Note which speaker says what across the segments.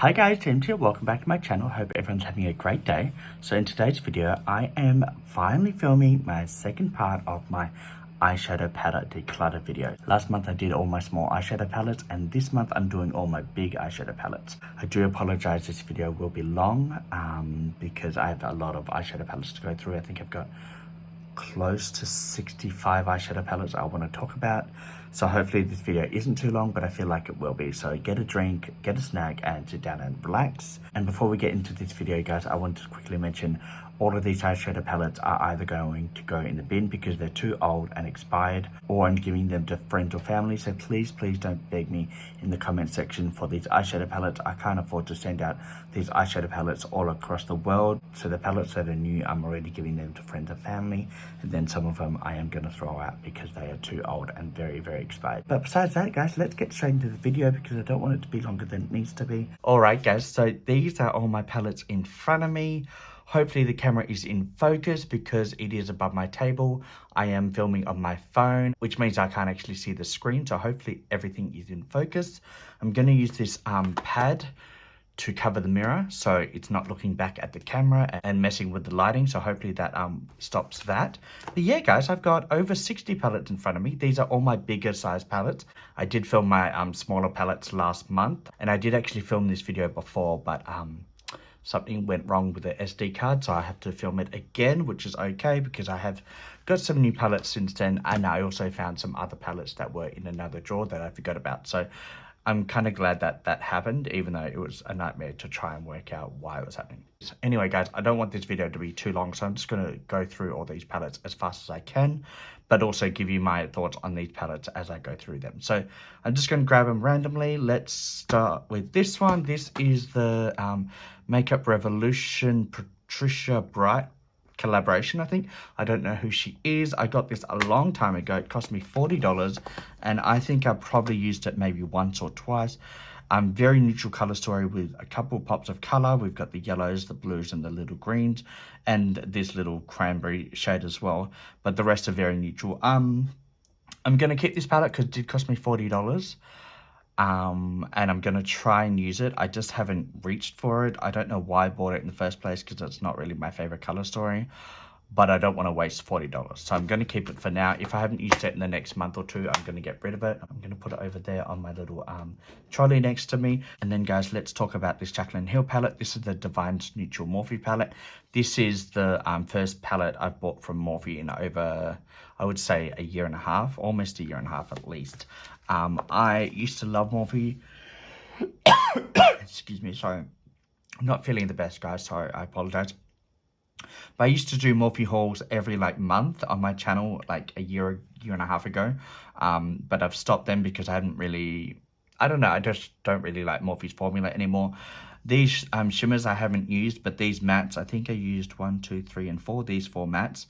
Speaker 1: Hi guys, James here. Welcome back to my channel. Hope everyone's having a great day. So in today's video, I am finally filming my second part of my eyeshadow palette declutter video. Last month I did all my small eyeshadow palettes, and this month I'm doing all my big eyeshadow palettes. I do apologize, this video will be long because I have a lot of eyeshadow palettes to go through. I think I've got close to 65 eyeshadow palettes I want to talk about. So hopefully this video isn't too long, but I feel like it will be. So get a drink, get a snack, and sit down and relax. And before we get into this video, guys, I wanted to quickly mention all of these eyeshadow palettes are either going to go in the bin because they're too old and expired, or I'm giving them to friends or family. So please don't beg me in the comment section for these eyeshadow palettes. I can't afford to send out these eyeshadow palettes all across the world. So the palettes that are new, I'm already giving them to friends and family. And then some of them I am going to throw out because they are too old and very expired. But besides that, guys, let's get straight into the video because I don't want it to be longer than it needs to be. Alright guys, so these are all my palettes in front of me. Hopefully the camera is in focus because it is above my table. I am filming on my phone, which means I can't actually see the screen. So hopefully everything is in focus. I'm going to use this pad to cover the mirror so it's not looking back at the camera and messing with the lighting. So hopefully that stops that. But yeah, guys, I've got over 60 palettes in front of me. These are all my bigger size palettes. I did film my smaller palettes last month, and I did actually film this video before, but something went wrong with the SD card, so I have to film it again, which is okay because I have got some new palettes since then, and I also found some other palettes that were in another drawer that I forgot about. So I'm kind of glad that that happened, even though it was a nightmare to try and work out why it was happening. So anyway, guys, I don't want this video to be too long, so I'm just going to go through all these palettes as fast as I can, but also give you my thoughts on these palettes as I go through them. So I'm just going to grab them randomly. Let's start with this one. This is the Makeup Revolution Patricia Bright collaboration, I think. I don't know who she is. I got this a long time ago. It cost me $40, and I think I probably used it maybe once or twice. Very neutral color story with a couple pops of color. We've got the yellows, the blues, and the little greens, and this little cranberry shade as well, but the rest are very neutral. I'm gonna keep this palette because it did cost me $40. And I'm gonna try and use it. I just haven't reached for it. I don't know why I bought it in the first place because it's not really my favorite color story, but I don't want to waste $40, so I'm going to keep it for now. If I haven't used it in the next month or two, I'm going to get rid of it. I'm going to put it over there on my little trolley next to me. And then, guys, let's talk about this Jaclyn Hill palette. This is the Divine's Neutral Morphe palette. This is the first palette I've bought from Morphe in over, I would say, a year and a half, almost a year and a half at least. I used to love Morphe. Excuse me, sorry. I'm not feeling the best, guys. Sorry, I apologize. But I used to do Morphe hauls every month on my channel a year and a half ago. But I've stopped them because I hadn't really, I don't know, I just don't really like Morphe's formula anymore. These shimmers I haven't used, but these mattes, I think I used 1, 2, 3, and 4, these 4 mattes.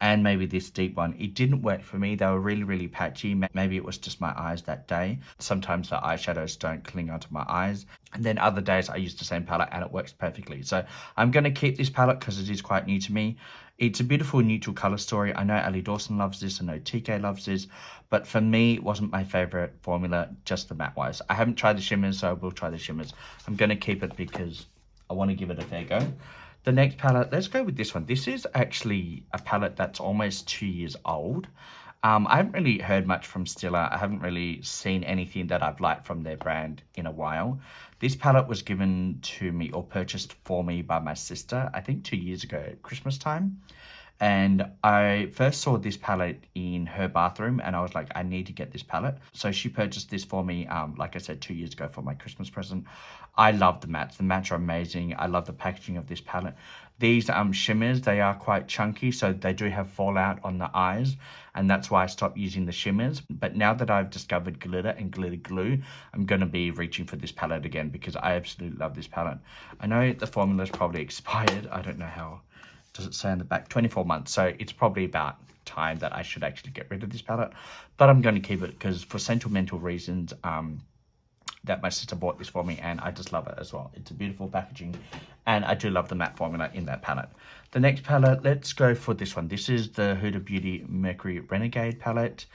Speaker 1: And maybe this deep one. It didn't work for me. They were really patchy. Maybe it was just my eyes that day. Sometimes the eyeshadows don't cling onto my eyes. And then other days I use the same palette and it works perfectly. So I'm going to keep this palette because it is quite new to me. It's a beautiful neutral color story. I know Ellie Dawson loves this. I know TK loves this. But for me, it wasn't my favorite formula, just the matte wise. I haven't tried the shimmers, so I will try the shimmers. I'm going to keep it because I want to give it a fair go. The next palette, let's go with this one. This is actually a palette that's almost 2 years old. I haven't really heard much from Stila. I haven't really seen anything that I've liked from their brand in a while. This palette was given to me or purchased for me by my sister, I think 2 years ago at Christmas time. And I first saw this palette in her bathroom and I was like, I need to get this palette. So she purchased this for me, like I said, 2 years ago for my Christmas present. I love the mattes. The mattes are amazing. I love the packaging of this palette. These shimmers, they are quite chunky, so they do have fallout on the eyes. And that's why I stopped using the shimmers. But now that I've discovered glitter and glitter glue, I'm going to be reaching for this palette again because I absolutely love this palette. I know the formula is probably expired. I don't know how. Does it say on the back? 24 months. So it's probably about time that I should actually get rid of this palette. But I'm going to keep it because for sentimental reasons, that my sister bought this for me and I just love it as well. It's a beautiful packaging and I do love the matte formula in that palette. The next palette, let's go for this one. This is the Huda Beauty Mercury Renegade palette.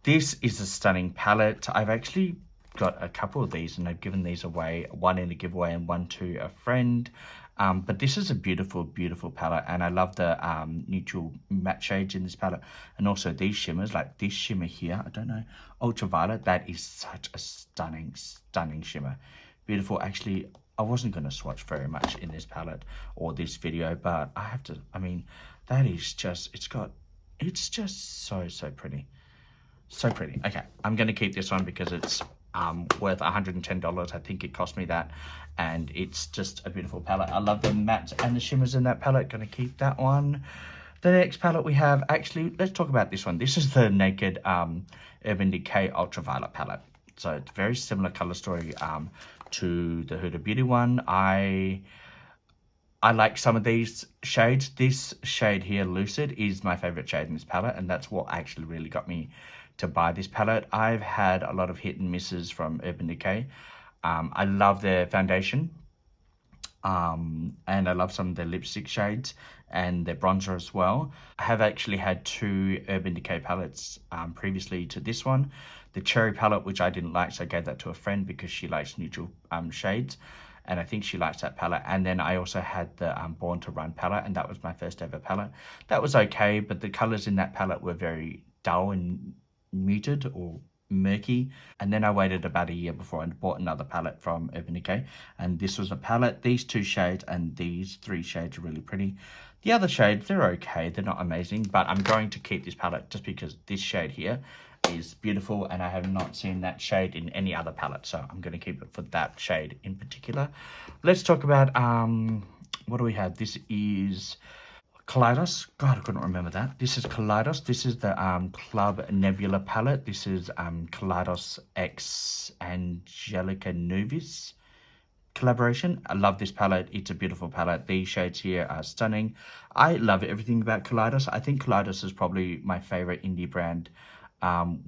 Speaker 1: This is a stunning palette. I've actually got a couple of these, and I've given these away, one in a giveaway and one to a friend. But this is a beautiful, beautiful palette, and I love the neutral matte shades in this palette, and also these shimmers, like this shimmer here, I don't know, Ultraviolet, that is such a stunning, stunning shimmer. Beautiful. Actually, I wasn't going to swatch very much in this palette or this video, but I have to, I mean, that is just, it's just so, so pretty. So pretty. Okay, I'm going to keep this one because it's worth $110. I think it cost me that, and it's just a beautiful palette. I love the mattes and the shimmers in that palette. Going to keep that one. The next palette we have, actually, let's talk about this one. This is the Naked Urban Decay Ultraviolet palette. So it's very similar color story to the Huda Beauty one. I like some of these shades. This shade here, Lucid, is my favorite shade in this palette, and that's what actually really got me to buy this palette. I've had a lot of hit and misses from Urban Decay. I love their foundation, and I love some of their lipstick shades and their bronzer as well. I have actually had two Urban Decay palettes previously to this one. The Cherry palette, which I didn't like, so I gave that to a friend because she likes neutral shades, and I think she likes that palette. And then I also had the Born to Run palette, and that was my first ever palette. That was okay, but the colors in that palette were very dull and muted or murky. And then I waited about a year before I bought another palette from Urban Decay, and this was a palette. These two shades and these three shades are really pretty. The other shades, they're okay, they're not amazing, but I'm going to keep this palette just because this shade here is beautiful, and I have not seen that shade in any other palette, so I'm going to keep it for that shade in particular. Let's talk about what do we have? This is Kaleidos. God, I couldn't remember that. This is Kaleidos. This is the Club Nebula palette. This is Kaleidos X Angelica Nuvis collaboration. I love this palette. It's a beautiful palette. These shades here are stunning. I love everything about Kaleidos. I think Kaleidos is probably my favorite indie brand,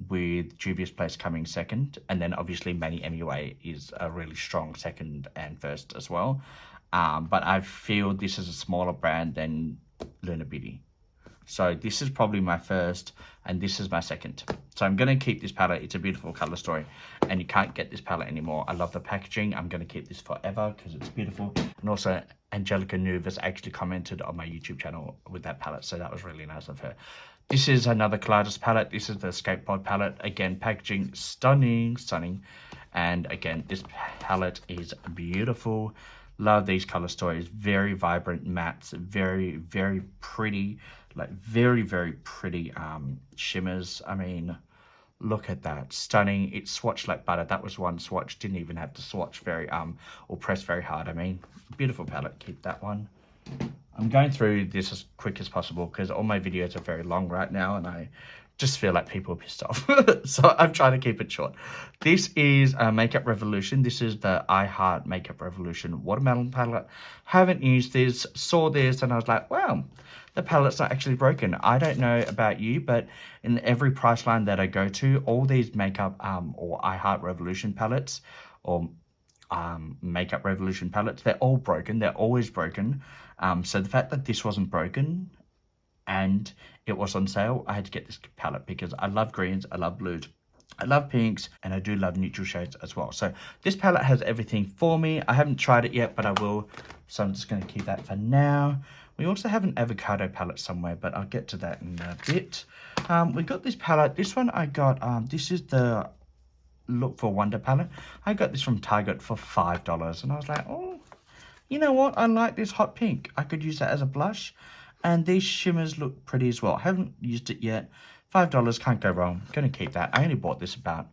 Speaker 1: with Juvia's Place coming second, and then obviously Manny MUA is a really strong second and first as well. But I feel this is a smaller brand than Lunar Beauty. So this is probably my first, and this is my second. So I'm going to keep this palette. It's a beautiful color story, and you can't get this palette anymore. I love the packaging. I'm going to keep this forever because it's beautiful. And also, Angelica Nuvis actually commented on my YouTube channel with that palette, so that was really nice of her. This is another Kaleidos palette. This is the Skateboard Palette. Again, packaging stunning, stunning. And again, this palette is beautiful. Love these color stories. Very vibrant mattes. Very, very pretty. Like very, very pretty shimmers. I mean, look at that. Stunning. It's swatched like butter. That was one swatch. Didn't even have to swatch very or press very hard. I mean, beautiful palette. Keep that one. I'm going through this as quick as possible because all my videos are very long right now, and I just feel like people are pissed off. So I'm trying to keep it short. This is Makeup Revolution. This is the I Heart Makeup Revolution Watermelon palette. Haven't used this, saw this, and I was like, wow, the palette's not actually broken. I don't know about you, but in every price line that I go to, all these makeup or I Heart Revolution palettes or Makeup Revolution palettes, they're all broken. They're always broken. So the fact that this wasn't broken and it was on sale, I had to get this palette because I love greens, I love blues, I love pinks, and I do love neutral shades as well. So this palette has everything for me. I haven't tried it yet, but I will. So I'm just going to keep that for now. We also have an avocado palette somewhere, but I'll get to that in a bit. We got this palette. This one I got, this is the Look for Wonder palette. I got this from Target for $5, and I was like, oh, you know what? I like this hot pink. I could use that as a blush, and these shimmers look pretty as well. I haven't used it yet. $5, can't go wrong. I'm going to keep that. I only bought this about,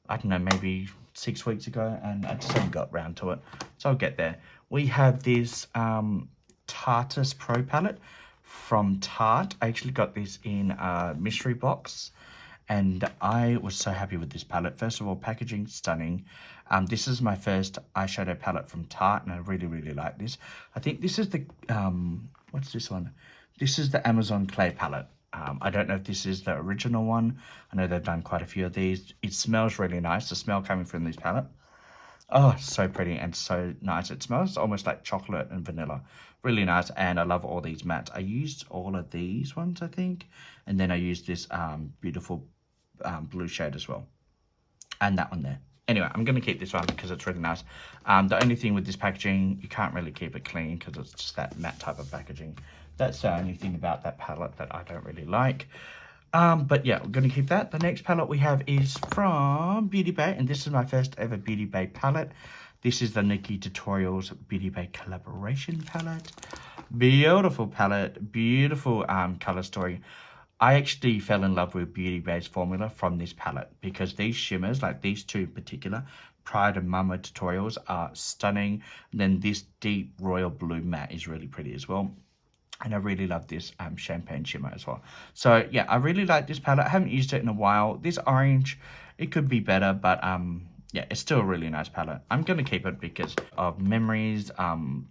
Speaker 1: I don't know, maybe 6 weeks ago, and I just haven't got round to it. So I'll get there. We have this Tartus Pro Palette from Tarte. I actually got this in a mystery box, and I was so happy with this palette. First of all, packaging, stunning. This is my first eyeshadow palette from Tarte, and I really, really like this. I think this is the, what's this one? This is the Amazon Clay palette. I don't know if this is the original one. I know they've done quite a few of these. It smells really nice. The smell coming from this palette. Oh, so pretty and so nice. It smells almost like chocolate and vanilla. Really nice, and I love all these mattes. I used all of these ones, I think. And then I used this beautiful blue shade as well. And that one there. Anyway, I'm going to keep this one because it's really nice. The only thing with this packaging, you can't really keep it clean because it's just that matte type of packaging. That's the only thing about that palette that I don't really like. But yeah, we're going to keep that. The next palette we have is from Beautybay, and this is my first ever Beautybay palette. This is the Nikkietutorials Beautybay collaboration palette. Beautiful palette, beautiful color story. I actually fell in love with Beautybay's formula from this palette because these shimmers, like these two in particular, Pride and Mama tutorials, are stunning. And then this deep royal blue matte is really pretty as well. And I really love this champagne shimmer as well. So yeah, I really like this palette. I haven't used it in a while. This orange, it could be better, but yeah, it's still a really nice palette. I'm going to keep it because of memories.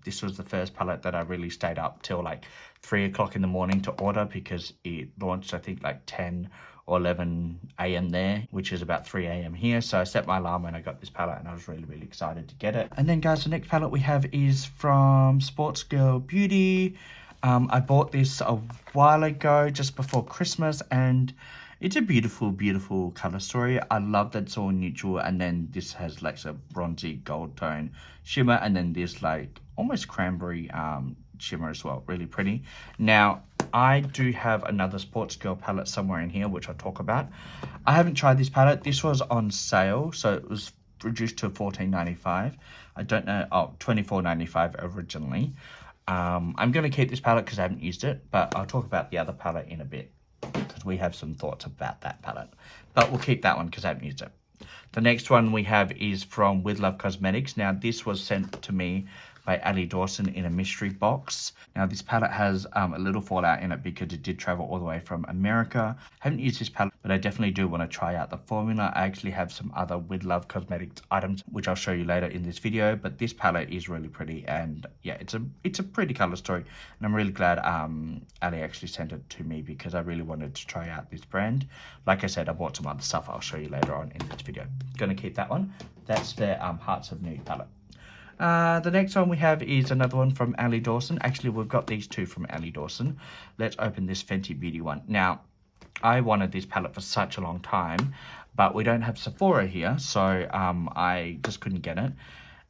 Speaker 1: This was the first palette that I really stayed up till like 3 o'clock in the morning to order because it launched, I think, like 10 or 11 a.m. there, which is about 3 a.m. here. So I set my alarm when I got this palette and I was really, really excited to get it. And then guys, the next palette we have is from Sports Girl Beauty. I bought this a while ago, just before Christmas, and it's a beautiful, beautiful color story. I love that it's all neutral, and then this has like a bronzy gold tone shimmer, and then this like almost cranberry shimmer as well. Really pretty. Now, I do have another Sports Girl palette somewhere in here, which I'll talk about. I haven't tried this palette. This was on sale, so it was reduced to $14.95. I don't know, $24.95 originally. I'm going to keep this palette because I haven't used it, but I'll talk about the other palette in a bit because we have some thoughts about that palette. But we'll keep that one because I haven't used it. The next one we have is from With Love Cosmetics. Now, this was sent to me by Ali Dawson in a mystery box. Now, this palette has a little fallout in it because it did travel all the way from America. I haven't used this palette, but I definitely do want to try out the formula. I actually have some other With Love Cosmetics items, which I'll show you later in this video, but this palette is really pretty, and yeah, it's a pretty color story, and I'm really glad Ali actually sent it to me because I really wanted to try out this brand. Like I said, I bought some other stuff I'll show you later on in this video. Gonna keep that one. That's their Hearts of Nude palette. The next one we have is another one from Ali Dawson. Actually, we've got these two from Ali Dawson. Let's open this Fenty Beauty one. Now, I wanted this palette for such a long time, but we don't have Sephora here, so I just couldn't get it.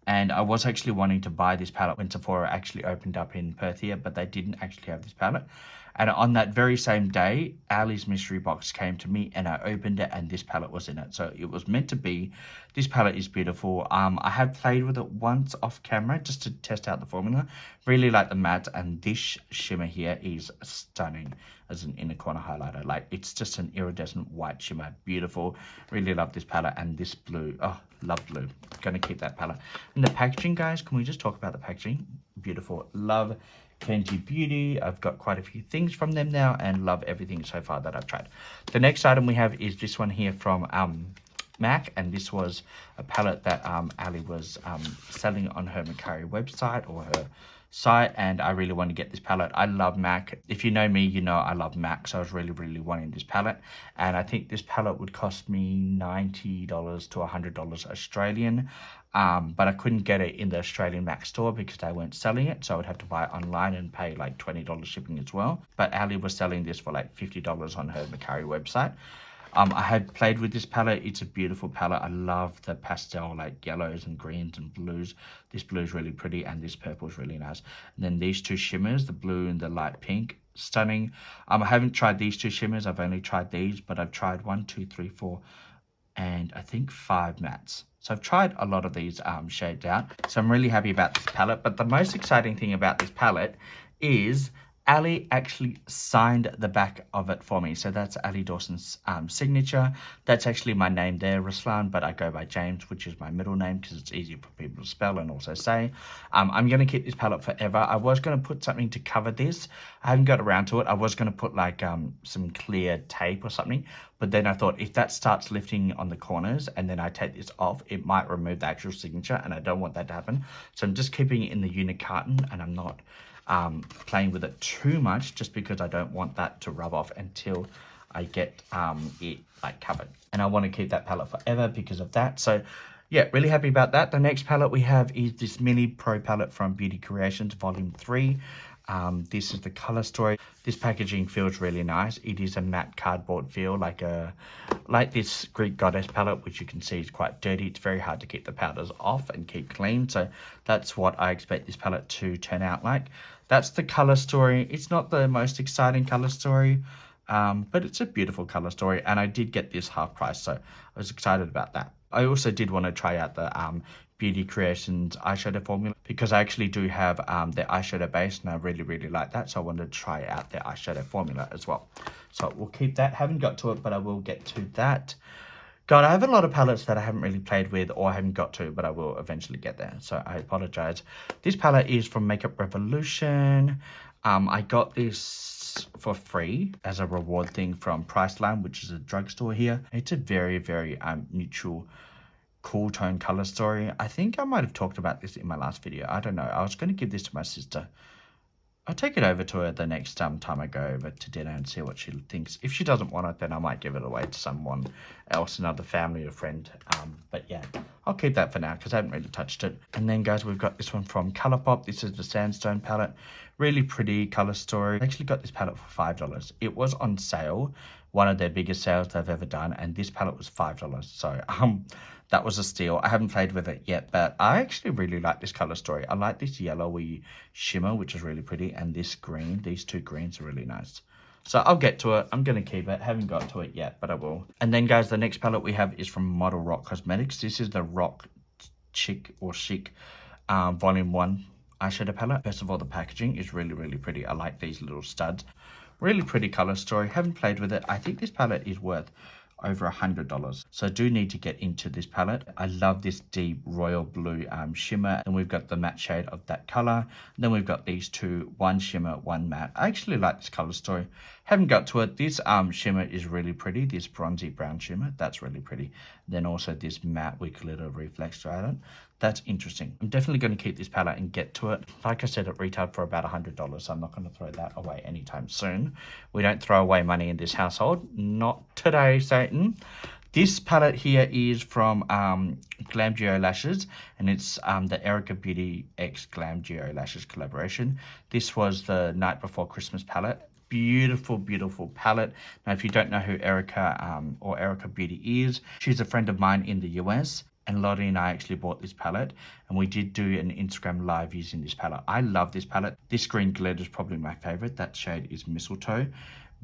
Speaker 1: And I was actually wanting to buy this palette when Sephora actually opened up in Perth here, but they didn't actually have this palette. And on that very same day, Ali's mystery box came to me and I opened it and this palette was in it. So it was meant to be. This palette is beautiful. I have played with it once off camera just to test out the formula. Really like the matte, and this shimmer here is stunning as an inner corner highlighter. Like, it's just an iridescent white shimmer. Beautiful. Really love this palette, and this blue. Oh, love blue. Gonna keep that palette. And the packaging, guys, can we just talk about the packaging? Beautiful. Love Fenty Beauty. I've got quite a few things from them now and love everything so far that I've tried. The next item we have is this one here from MAC, and this was a palette that Ali was selling on her Mercury website or her site, and I really want to get this palette. I love MAC. If you know me, you know I love MAC, so I was really, really wanting this palette, and I think this palette would cost me $90 to $100 Australian, but I couldn't get it in the Australian MAC store because they weren't selling it, so I would have to buy it online and pay like $20 shipping as well. But Ali was selling this for like $50 on her Mercury website. I had played with this palette. It's a beautiful palette. I love the pastel like yellows and greens and blues. This blue is really pretty and this purple is really nice. And then these two shimmers, the blue and the light pink, stunning. I haven't tried these two shimmers. I've only tried these, but I've tried 1, 2, 3, 4, and I think 5 mattes. So I've tried a lot of these shades out. So I'm really happy about this palette. But the most exciting thing about this palette is Ali actually signed the back of it for me. So that's Ali Dawson's signature. That's actually my name there, Ruslan, but I go by James, which is my middle name because it's easier for people to spell and also say. I'm going to keep this palette forever. I was going to put something to cover this. I haven't got around to it. I was going to put like some clear tape or something, but then I thought if that starts lifting on the corners and then I take this off, it might remove the actual signature, and I don't want that to happen. So I'm just keeping it in the unit carton, and I'm not playing with it too much just because I don't want that to rub off until I get it like covered, and I want to keep that palette forever because of that. So yeah, really happy about that. The next palette we have is this mini pro palette from Beauty Creations volume 3. This is the color story. This packaging feels really nice. It is a matte cardboard feel, like this Greek Goddess palette, which you can see is quite dirty. It's very hard to keep the powders off and keep clean. So that's what I expect this palette to turn out like. That's the color story. It's not the most exciting color story, but it's a beautiful color story. And I did get this half price, so I was excited about that. I also did want to try out the Beauty Creations eyeshadow formula, because I actually do have their eyeshadow base, and I really like that, so I wanted to try out their eyeshadow formula as well. So we'll keep that. Haven't got to it, but I will get to that. God, I have a lot of palettes that I haven't really played with or haven't got to, but I will eventually get there, so I apologize. This palette is from Makeup Revolution. I got this for free as a reward thing from Priceline, which is a drugstore here. It's a very neutral, cool tone color story. I think I might have talked about this in my last video. I don't know. I was going to give this to my sister. I'll take it over to her the next time I go over to dinner and see what she thinks. If she doesn't want it, then I might give it away to someone else, another family or friend. But yeah, I'll keep that for now because I haven't really touched it. And then, guys, we've got this one from Colourpop. This is the Sandstone palette. Really pretty color story. I actually got this palette for $5. It was on sale, one of their biggest sales they've ever done, and this palette was $5. So that was a steal. I haven't played with it yet, but I actually really like this color story. I like this yellowy shimmer, which is really pretty, and this green. These two greens are really nice. So I'll get to it. I'm going to keep it. Haven't got to it yet, but I will. And then, guys, the next palette we have is from Model Rock Cosmetics. This is the Rock Chic Volume 1 eyeshadow palette. First of all, the packaging is really pretty. I like these little studs. Really pretty color story. Haven't played with it. I think this palette is worth over $100, so I do need to get into this palette. I love this deep royal blue shimmer, and we've got the matte shade of that color. Then we've got these two, one shimmer, one matte. I actually like this color story. Haven't got to it. This shimmer is really pretty. This bronzy brown shimmer, that's really pretty. Then also this matte with glitter reflex throughout it. That's interesting. I'm definitely going to keep this palette and get to it. Like I said, it retailed for about $100, so I'm not going to throw that away anytime soon. We don't throw away money in this household. Not today, Satan. This palette here is from Glam Gio Lashes, and it's the Erika Beauty X Glam Gio Lashes collaboration. This was the Night Before Christmas palette. Beautiful palette. Now, if you don't know who Erika or Erika Beauty is, she's a friend of mine in the US. And Lottie and I actually bought this palette, and we did do an Instagram live using this palette. I love this palette. This green glitter is probably my favorite. That shade is Mistletoe.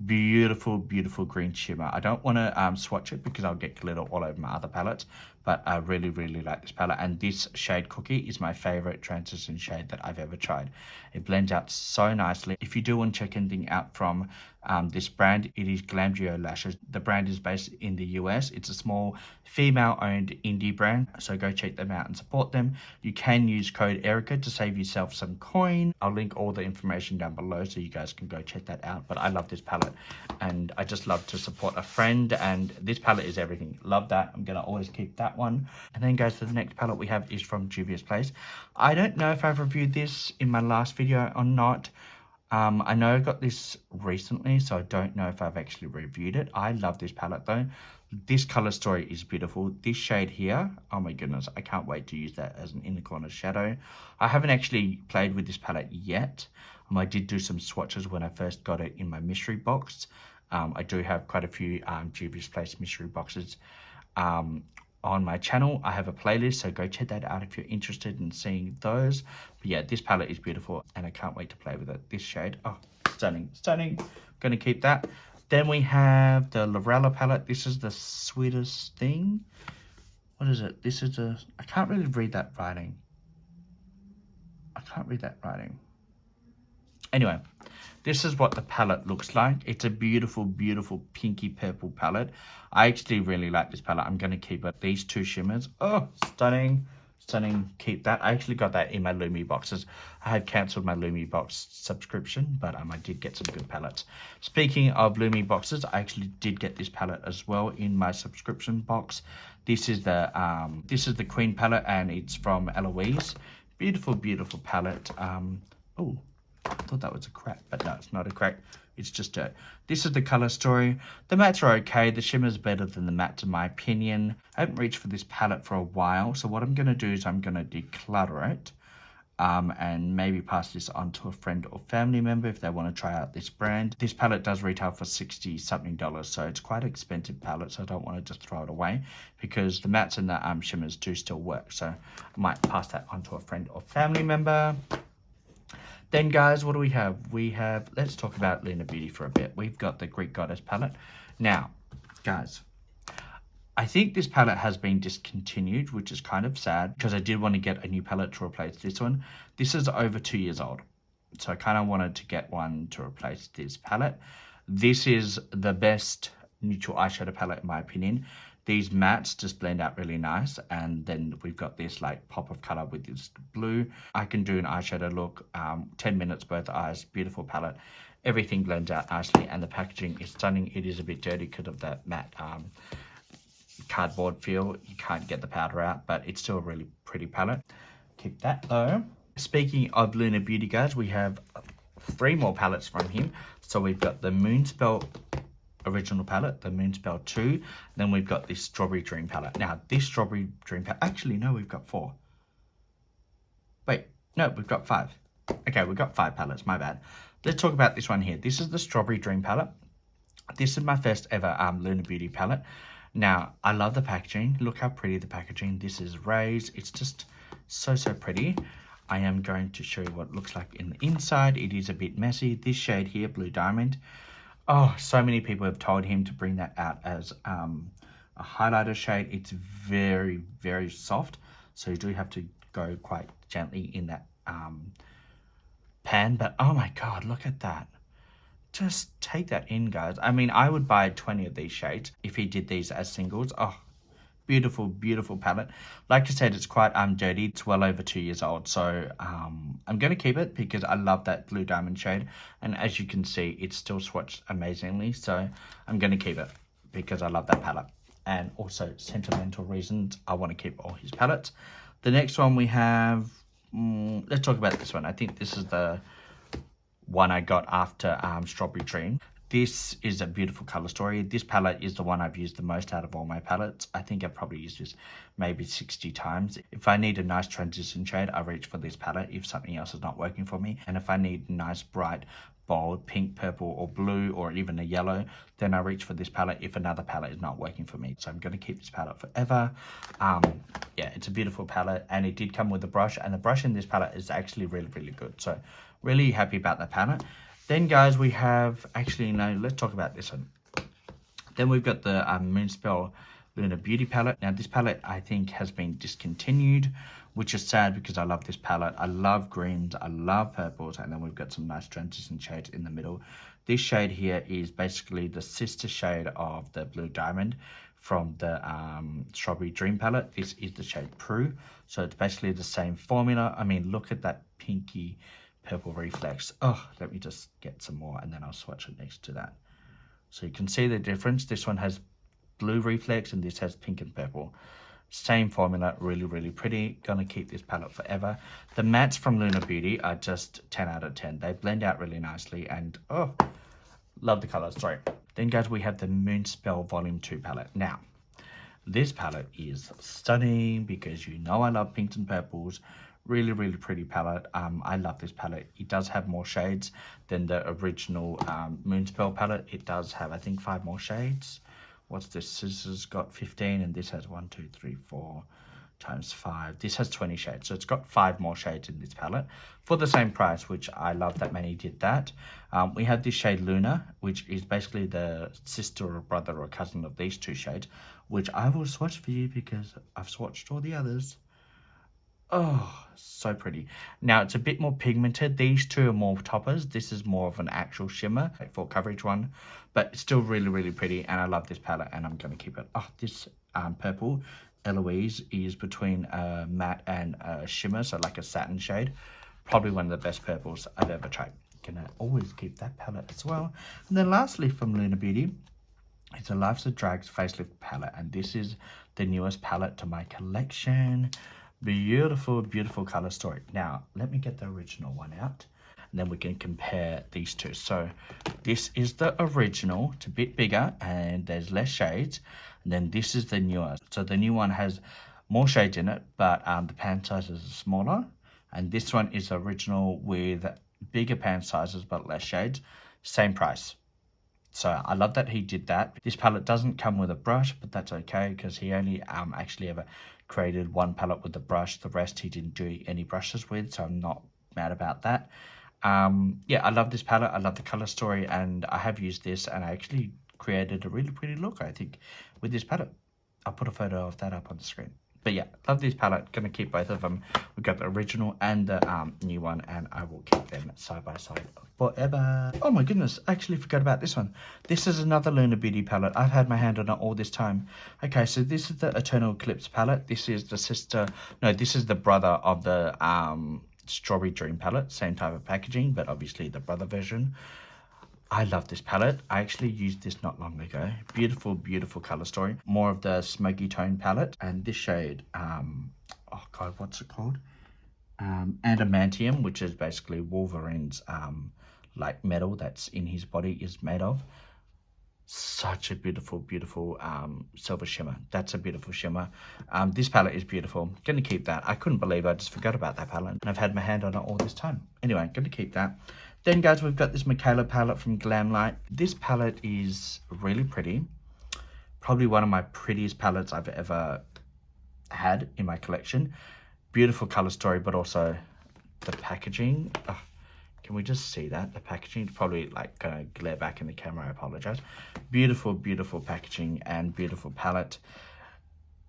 Speaker 1: Beautiful green shimmer. I don't want to swatch it because I'll get glitter all over my other palettes, but I really like this palette. And this shade Cookie is my favorite translucent shade that I've ever tried. It blends out so nicely. If you do want to check anything out from this brand, it is Glam Gio Lashes. The brand is based in the US. It's a small female-owned indie brand, so go check them out and support them. You can use code Erika to save yourself some coin. I'll link all the information down below so you guys can go check that out. But I love this palette, and I just love to support a friend, and this palette is everything. Love that. I'm gonna always keep that one. And then, guys, the next palette we have is from Juvia's Place. I don't know if I've reviewed this in my last video or not. I know I got this recently, so I don't know if I've actually reviewed it. I love this palette though. This color story is beautiful. This shade here, oh my goodness, I can't wait to use that as an inner corner shadow. I haven't actually played with this palette yet. I did do some swatches when I first got it in my mystery box. I do have quite a few Juvia's Place mystery boxes on my channel. I have a playlist, so go check that out if you're interested in seeing those. But yeah, this palette is beautiful, and I can't wait to play with it. This shade, oh, stunning. Gonna keep that. Then we have the Lorella palette. This is the Sweetest Thing. What is it? This is a, I can't really read that writing. Anyway, this is what the palette looks like. It's a beautiful pinky purple palette. I actually really like this palette. I'm going to keep it. These two shimmers. Oh, stunning. Keep that. I actually got that in my Lumi boxes. I have cancelled my Lumi box subscription, but I did get some good palettes. Speaking of Lumi boxes, I actually did get this palette as well in my subscription box. This is the Queen palette, and it's from Eloise. Beautiful palette. Oh, I thought that was a crack, but no, it's not a crack. It's just dirt. This is the color story. The mattes are okay. The shimmer's better than the mattes in my opinion. I haven't reached for this palette for a while, so what I'm going to do is I'm going to declutter it. and maybe pass this on to a friend or family member if they want to try out this brand. This palette does retail for $60 something, so it's quite an expensive palette, so I don't want to just throw it away because the mattes and the shimmers do still work, so I might pass that on to a friend or family member. Then guys, what do we have? Let's talk about Lunar Beauty for a bit. We've got the Greek Goddess palette. Now, guys, I think this palette has been discontinued, which is kind of sad because I did want to get a new palette to replace this one. This is over 2 years old, so I kind of wanted to get one to replace this palette. This is the best neutral eyeshadow palette in my opinion. These mattes just blend out really nice, and then we've got this like pop of color with this blue. I can do an eyeshadow look, 10 minutes both eyes, beautiful palette. Everything blends out nicely, and the packaging is stunning. It is a bit dirty because of that matte cardboard feel. You can't get the powder out, but it's still a really pretty palette. Keep that though. Speaking of Lunar Beauty, guys, we have 3 more palettes from him. So we've got the Moonspell original palette, the Moonspell 2, then we've got this Strawberry Dream palette. Now this Strawberry Dream palette, actually no, we've got 4. Wait, no, we've got 5. Okay, we've got 5 palettes, my bad. Let's talk about this one here. This is the Strawberry Dream palette. This is my first ever Lunar Beauty palette. Now, I love the packaging. Look how pretty the packaging. This is raised. It's just so pretty. I am going to show you what it looks like in the inside. It is a bit messy. This shade here, Blue Diamond. Oh, so many people have told him to bring that out as a highlighter shade. It's very soft, so you do have to go quite gently in that pan. But oh my god, look at that. Just take that in, guys. I mean, I would buy 20 of these shades if he did these as singles. Oh, beautiful palette. Like I said, it's quite dirty. It's well over 2 years old, so I'm going to keep it because I love that Blue Diamond shade, and as you can see, it's still swatched amazingly, so I'm going to keep it because I love that palette. And also sentimental reasons, I want to keep all his palettes. The next one we have, let's talk about this one. I think this is the one I got after Strawberry Dream. This is a beautiful color story. This palette is the one I've used the most out of all my palettes. I think I've probably used this maybe 60 times. If I need a nice transition shade, I reach for this palette if something else is not working for me. And if I need nice, bright, bold pink, purple, or blue, or even a yellow, then I reach for this palette if another palette is not working for me. So I'm going to keep this palette forever. Yeah, it's a beautiful palette, and it did come with a brush, and the brush in this palette is actually really good. So really happy about that palette. Then guys, we have, actually no, let's talk about this one. Then we've got the Moonspell Lunar Beauty palette. Now this palette I think has been discontinued, which is sad because I love this palette. I love greens, I love purples, and then we've got some nice transition shades in the middle. This shade here is basically the sister shade of the Blue Diamond from the Strawberry Dream palette. This is the shade Prue, so it's basically the same formula. I mean, look at that pinky purple reflex. Oh, let me just get some more and then I'll swatch it next to that. So you can see the difference. This one has blue reflex and this has pink and purple. Same formula, really pretty. Gonna keep this palette forever. The mattes from Lunar Beauty are just 10 out of 10. They blend out really nicely, and oh, love the colors. Sorry. Then guys, we have the Moonspell Volume 2 palette. Now, this palette is stunning because you know I love pinks and purples. Really pretty palette. I love this palette. It does have more shades than the original Moonspell palette. It does have, I think, 5 more shades. What's this? This has got 15, and this has 1, 2, 3, 4 times 5. This has 20 shades, so it's got 5 more shades in this palette for the same price, which I love that many did that. We have this shade Lunar, which is basically the sister or brother or cousin of these 2 shades, which I will swatch for you because I've swatched all the others. Oh, so pretty. Now it's a bit more pigmented. These 2 are more toppers. This is more of an actual shimmer, like full coverage one, but it's still really pretty, and I love this palette and I'm going to keep it. Oh, this purple Eloise is between a matte and a shimmer, so like a satin shade. Probably one of the best purples I've ever tried. Gonna always keep that palette as well. And then lastly from Lunar Beauty, it's a Life's a Drag's Facelift palette, and this is the newest palette to my collection. Beautiful color story. Now let me get the original one out and then we can compare these 2. So this is the original. It's a bit bigger and there's less shades, and then this is the newer. So the new one has more shades in it, but the pan size is smaller, And this one is original with bigger pan sizes but less shades. Same price. So I love that he did that. This palette doesn't come with a brush, but that's okay because he only actually ever created one palette with the brush. The rest he didn't do any brushes with, so I'm not mad about that. Yeah, I love this palette. I love the color story, and I have used this, and I actually created a really pretty look, I think, with this palette. I'll put a photo of that up on the screen. But yeah, love this palette. Gonna keep both of them. We've got the original and the new one, and I will keep them side by side forever. Oh my goodness, I actually forgot about this one. This is another Lunar Beauty palette. I've had my hand on it all this time. Okay, so this is the Eternal Eclipse palette. This is the sister, no, this is the brother of the Strawberry Dream palette. Same type of packaging, but obviously the brother version. I love this palette. I actually used this not long ago. Beautiful, beautiful color story. More of the smoky tone palette. And this shade, oh God, what's it called? Adamantium, which is basically Wolverine's like metal that's in his body is made of. Such a beautiful, beautiful silver shimmer. That's a beautiful shimmer. This palette is beautiful. Gonna keep that. I couldn't believe I just forgot about that palette. And I've had my hand on it all this time. Anyway, gonna keep that. Then guys, we've got this Micaela palette from Glam Light. This palette is really pretty. Probably one of my prettiest palettes I've ever had in my collection. Beautiful color story, but also the packaging. Oh, can we just see that? The packaging is probably like gonna glare back in the camera, I apologize. Beautiful, beautiful packaging and beautiful palette.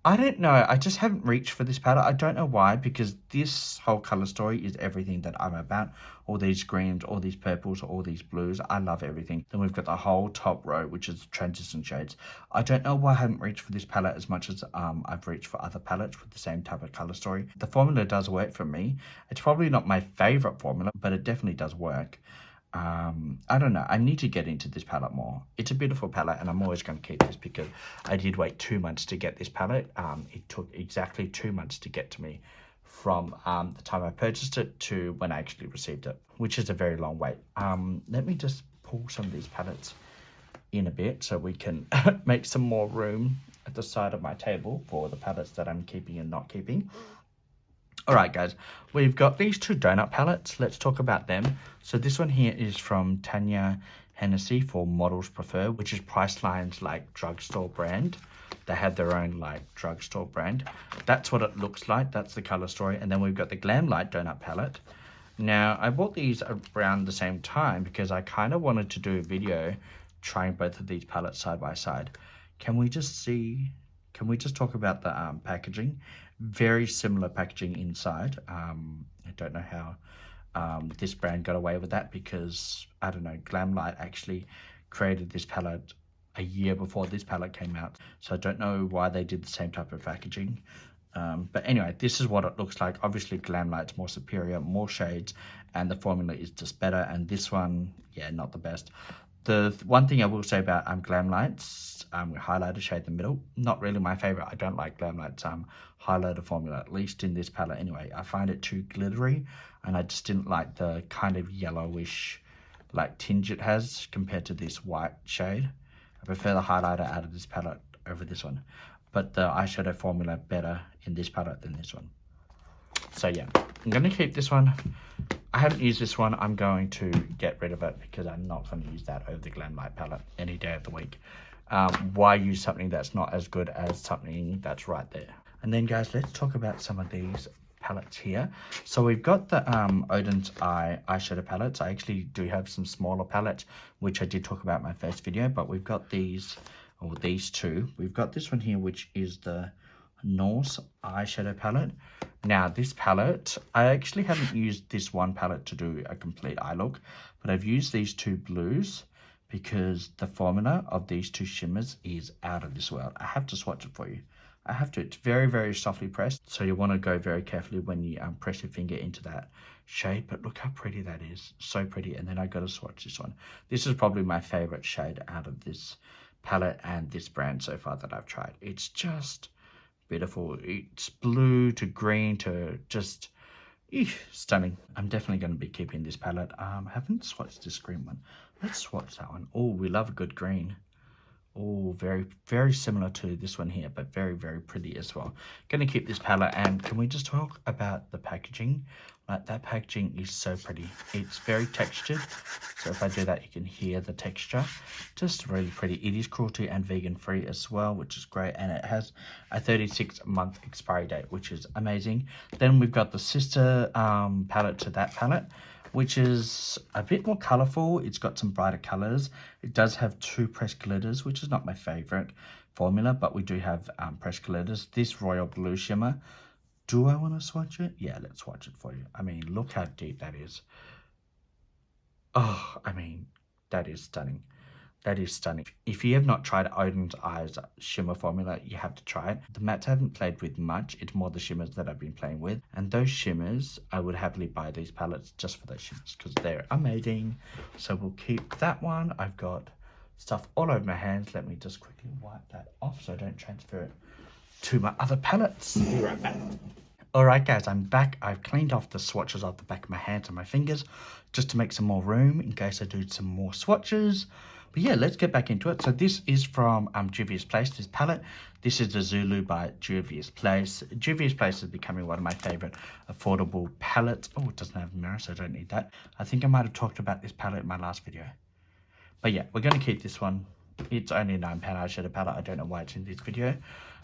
Speaker 1: I don't know, I just haven't reached for this palette. I don't know why, because this whole color story is everything that I'm about. All these greens, all these purples, all these blues. I love everything. Then we've got the whole top row, which is transition shades. I don't know why I haven't reached for this palette as much as I've reached for other palettes with the same type of color story. The formula does work for me. It's probably not my favorite formula, but it definitely does work. I don't know, I need to get into this palette more. It's a beautiful palette, and I'm always going to keep this because I did wait 2 months to get this palette. It took exactly 2 months to get to me from the time I purchased it to when I actually received it, which is a very long wait. Let me just pull some of these palettes in a bit so we can make some more room at the side of my table for the palettes that I'm keeping and not keeping. Alright guys, we've got these two donut palettes. Let's talk about them. So this one here is from Tanya Hennessy for Models Prefer, which is Priceline's like drugstore brand. They have their own like drugstore brand. That's what it looks like. That's the color story. And then we've got the Glam Light donut palette. Now I bought these around the same time because I kind of wanted to do a video trying both of these palettes side by side. Can we just talk about the packaging? Very similar packaging inside. I don't know how this brand got away with that because, I don't know, Glam Light actually created this palette a year before this palette came out. So I don't know why they did the same type of packaging. But anyway, this is what it looks like. Obviously, Glam Light's more superior, more shades, and the formula is just better. And this one, yeah, not the best. The one thing I will say about Glam Light's highlighter shade in the middle, not really my favorite. I don't like Glam Light's highlighter formula, at least in this palette anyway. I find it too glittery, and I just didn't like the kind of yellowish like tinge it has compared to this white shade. I prefer the highlighter out of this palette over this one, but the eyeshadow formula better in this palette than this one. So yeah, I'm going to keep this one. I haven't used this one. I'm going to get rid of it because I'm not going to use that over the Glam Light palette any day of the week. Why use something that's not as good as something that's right there? And then guys, let's talk about some of these palettes here. So we've got the Odin's eyeshadow palettes. I actually do have some smaller palettes, which I did talk about in my first video, but we've got these, or these two. We've got this one here, which is the Norse eyeshadow palette. Now this palette, I actually haven't used this one palette to do a complete eye look, but I've used these two blues because the formula of these two shimmers is out of this world. I have to swatch it for you. I have to. It's very, very softly pressed, so you want to go very carefully when you press your finger into that shade. But look how pretty that is. So pretty. And then I got to swatch this one. This is probably my favorite shade out of this palette and this brand so far that I've tried. It's just beautiful. It's blue to green to just stunning. I'm definitely going to be keeping this palette. I haven't swatched this green one. Let's swatch that one. Oh, we love a good green. Oh, very, very similar to this one here, but very, very pretty as well. Gonna keep this palette, and can we just talk about the packaging? Like, that packaging is so pretty. It's very textured, so if I do that, you can hear the texture. Just really pretty. It is cruelty and vegan free as well, which is great, and it has a 36-month expiry date, which is amazing. Then we've got the sister palette to that palette, which is a bit more colorful. It's got some brighter colors. It does have 2 pressed glitters, which is not my favorite formula, but we do have pressed glitters. This royal blue shimmer, do I want to swatch it? Yeah, let's swatch it for you. I mean, look how deep that is. Oh, I mean, that is stunning. That is stunning. If you have not tried Odin's Eyes shimmer formula, you have to try it. The mattes I haven't played with much. It's more the shimmers that I've been playing with. And those shimmers, I would happily buy these palettes just for those shimmers because they're amazing. So we'll keep that one. I've got stuff all over my hands. Let me just quickly wipe that off so I don't transfer it to my other palettes. Be right back. Alright guys, I'm back. I've cleaned off the swatches off the back of my hands and my fingers just to make some more room in case I do some more swatches. But yeah, let's get back into it. So this is from Juvia's Place, this palette. This is the Zulu by Juvia's Place. Juvia's Place is becoming one of my favorite affordable palettes. Oh, it doesn't have a mirror, so I don't need that. I think I might have talked about this palette in my last video. But yeah, we're going to keep this one. It's only a £9 eyeshadow palette. I don't know why it's in this video.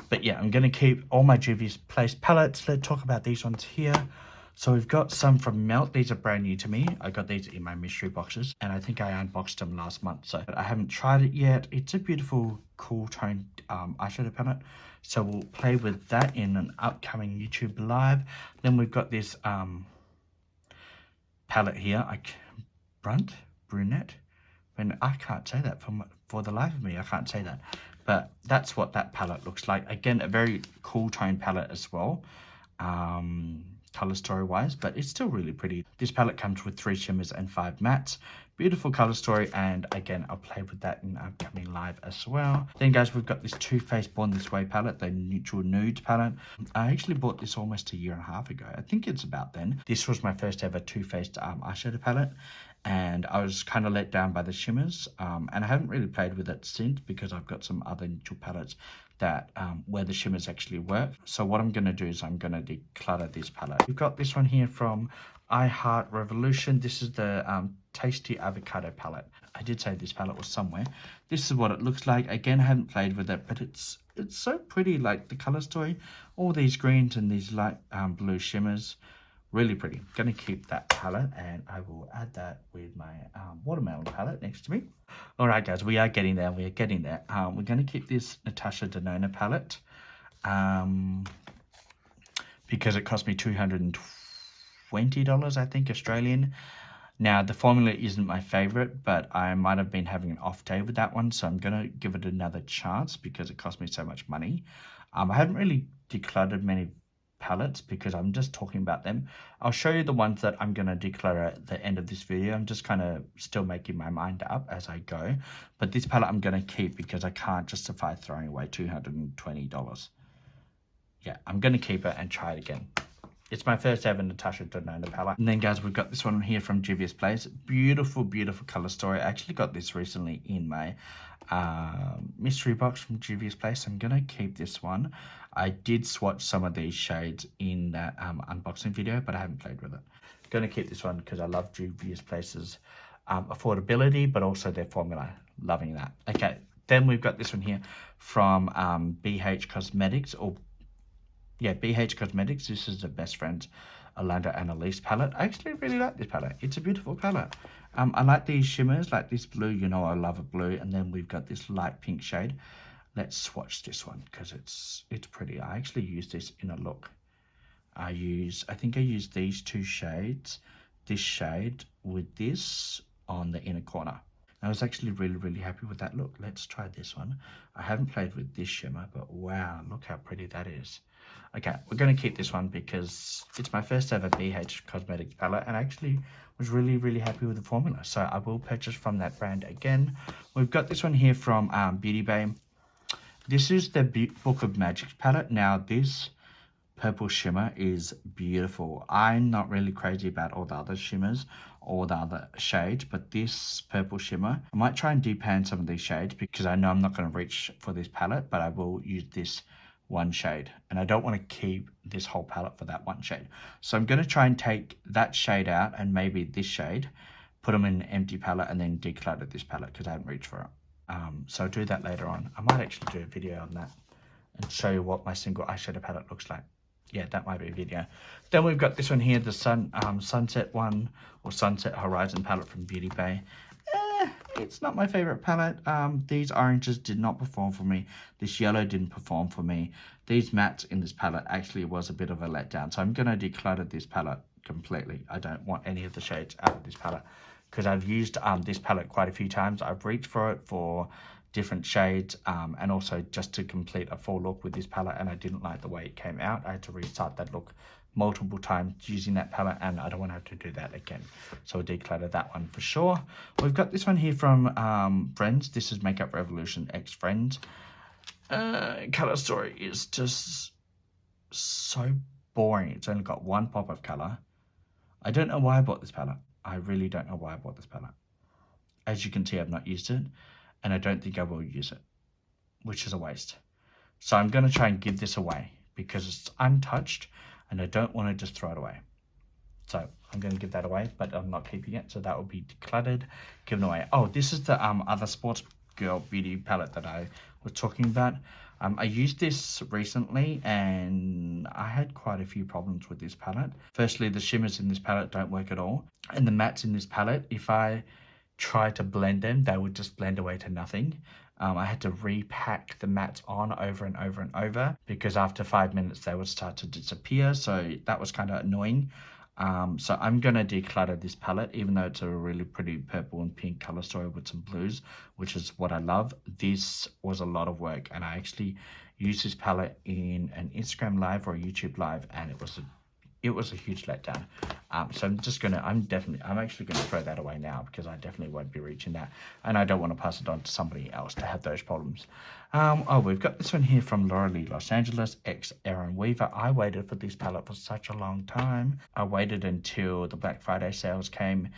Speaker 1: But yeah, I'm going to keep all my Juvia's Place palettes. Let's talk about these ones here. So we've got some from Melt. These are brand new to me. I got these in my mystery boxes. And I think I unboxed them last month. So I haven't tried it yet. It's a beautiful, cool toned eyeshadow palette. So we'll play with that in an upcoming YouTube live. Then we've got this palette here. Brunette. When I can't say that for the life of me, I can't say that. But that's what that palette looks like. Again, a very cool tone palette as well, color story wise, but it's still really pretty. This palette comes with 3 shimmers and 5 mattes. Beautiful color story, and again, I'll play with that in upcoming live as well. Then guys, we've got this Too Faced Born This Way palette, the neutral nude palette. I actually bought this almost a year and a half ago. I think it's about then. This was my first ever Too Faced eyeshadow palette. And I was kind of let down by the shimmers, and I haven't really played with it since because I've got some other neutral palettes that where the shimmers actually work. So what I'm going to do is I'm going to declutter this palette. We've got this one here from I Heart Revolution. This is the Tasty Avocado palette. I did say this palette was somewhere. This is what it looks like. Again, I haven't played with it, but it's so pretty, like the color story. All these greens and these light blue shimmers. Really pretty. Going to keep that palette, and I will add that with my watermelon palette next to me. All right, guys, we are getting there. We are getting there. We're going to keep this Natasha Denona palette because it cost me $220, I think, Australian. Now, the formula isn't my favorite, but I might have been having an off day with that one, so I'm going to give it another chance because it cost me so much money. I haven't really decluttered many palettes because I'm just talking about them. I'll show you the ones that I'm going to declutter at the end of this video. I'm just kind of still making my mind up as I go, but this palette I'm going to keep because I can't justify throwing away $220. Yeah, I'm going to keep it and try it again. It's my first ever Natasha Denona palette. And then guys, we've got this one here from Juvia's Place. Beautiful, beautiful color story. I actually got this recently in my mystery box from Juvia's Place. I'm gonna keep this one. I did swatch some of these shades in that unboxing video, but I haven't played with it. Gonna keep this one because I love Juvia's Place's affordability, but also their formula. Loving that. Okay, then we've got this one here from BH Cosmetics, or yeah, BH Cosmetics. This is the Best Friends Orlando and Elise palette. I actually really like this palette. It's a beautiful palette. I like these shimmers, like this blue. You know I love a blue. And then we've got this light pink shade. Let's swatch this one because it's pretty. I actually use this in a look. I think I use these 2 shades, this shade with this on the inner corner. I was actually really, really happy with that look. Let's try this one. I haven't played with this shimmer, but wow, look how pretty that is. Okay, we're going to keep this one because it's my first ever BH Cosmetics palette, and I actually was really, really happy with the formula. So I will purchase from that brand again. We've got this one here from Beautybay. This is the Book of Magic palette. Now this purple shimmer is beautiful. I'm not really crazy about all the other shimmers or the other shades, but this purple shimmer, I might try and depan some of these shades because I know I'm not going to reach for this palette, but I will use this one shade, and I don't want to keep this whole palette for that one shade. So I'm going to try and take that shade out and maybe this shade, put them in an empty palette, and then declutter this palette because I haven't reached for it. So I'll do that later on. I might actually do a video on that and show you what my single eyeshadow palette looks like. Yeah, that might be a video. Then we've got this one here, the Sunset one, or Sunset Horizon palette from Beautybay. It's not my favorite palette. These oranges did not perform for me. This yellow didn't perform for me. These mattes in this palette actually was a bit of a letdown. So I'm going to declutter this palette completely. I don't want any of the shades out of this palette because I've used this palette quite a few times. I've reached for it for different shades and also just to complete a full look with this palette, and I didn't like the way it came out. I had to restart that look multiple times using that palette, and I don't want to have to do that again. So I'll declutter that one for sure. We've got this one here from Friends. This is Makeup Revolution X Friends. Color story is just so boring. It's only got one pop of color. I don't know why I bought this palette. I really don't know why I bought this palette. As you can see, I've not used it, and I don't think I will use it, which is a waste. So I'm going to try and give this away because it's untouched and I don't want to just throw it away. So I'm going to give that away, but I'm not keeping it. So that will be decluttered, given away. Oh, this is the other Sports Girl Beauty palette that I was talking about. I used this recently and I had quite a few problems with this palette. Firstly, the shimmers in this palette don't work at all. And the mattes in this palette, if I try to blend them, they would just blend away to nothing. I had to repack the mattes on over and over and over because after 5 minutes they would start to disappear. So that was kind of annoying. So I'm going to declutter this palette, even though it's a really pretty purple and pink color story with some blues, which is what I love. This was a lot of work, and I actually used this palette in an Instagram live or a YouTube live, and it was a huge letdown. So I'm actually gonna throw that away now because I definitely won't be reaching that, and I don't want to pass it on to somebody else to have those problems. Oh, we've got this one here from Lorella Los Angeles X Aaron Weaver. I waited for this palette for such a long time. I waited until the Black Friday sales came,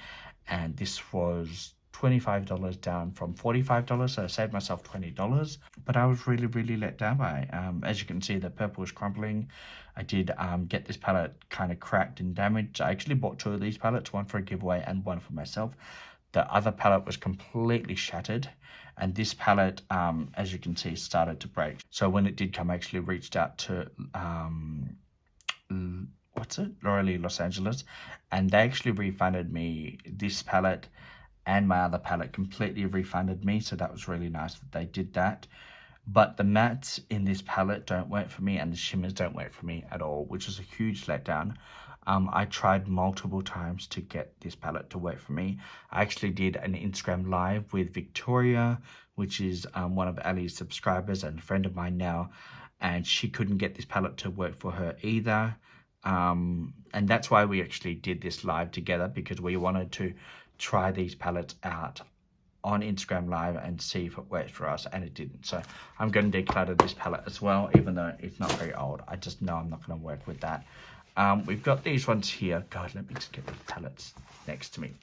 Speaker 1: and this was $25 down from $45, so I saved myself $20, but I was really let down by it. As you can see, the purple is crumbling. I did get this palette kind of cracked and damaged. I actually bought two of these palettes, one for a giveaway and one for myself. The other palette was completely shattered, and this palette, as you can see, started to break. So when it did come, I actually reached out to Lorella Los Angeles, and they actually refunded me this palette and my other palette, completely refunded me. So that was really nice that they did that. But the mattes in this palette don't work for me, and the shimmers don't work for me at all, which is a huge letdown. I tried multiple times to get this palette to work for me. I actually did an Instagram live with Victoria, which is one of Ali's subscribers and a friend of mine now, and she couldn't get this palette to work for her either. And that's why we actually did this live together, because we wanted to try these palettes out on Instagram live and see if it works for us, and it didn't. So I'm going to declutter this palette as well, even though it's not very old. I just know I'm not going to work with that. We've got these ones here. God, let me just get the palettes next to me.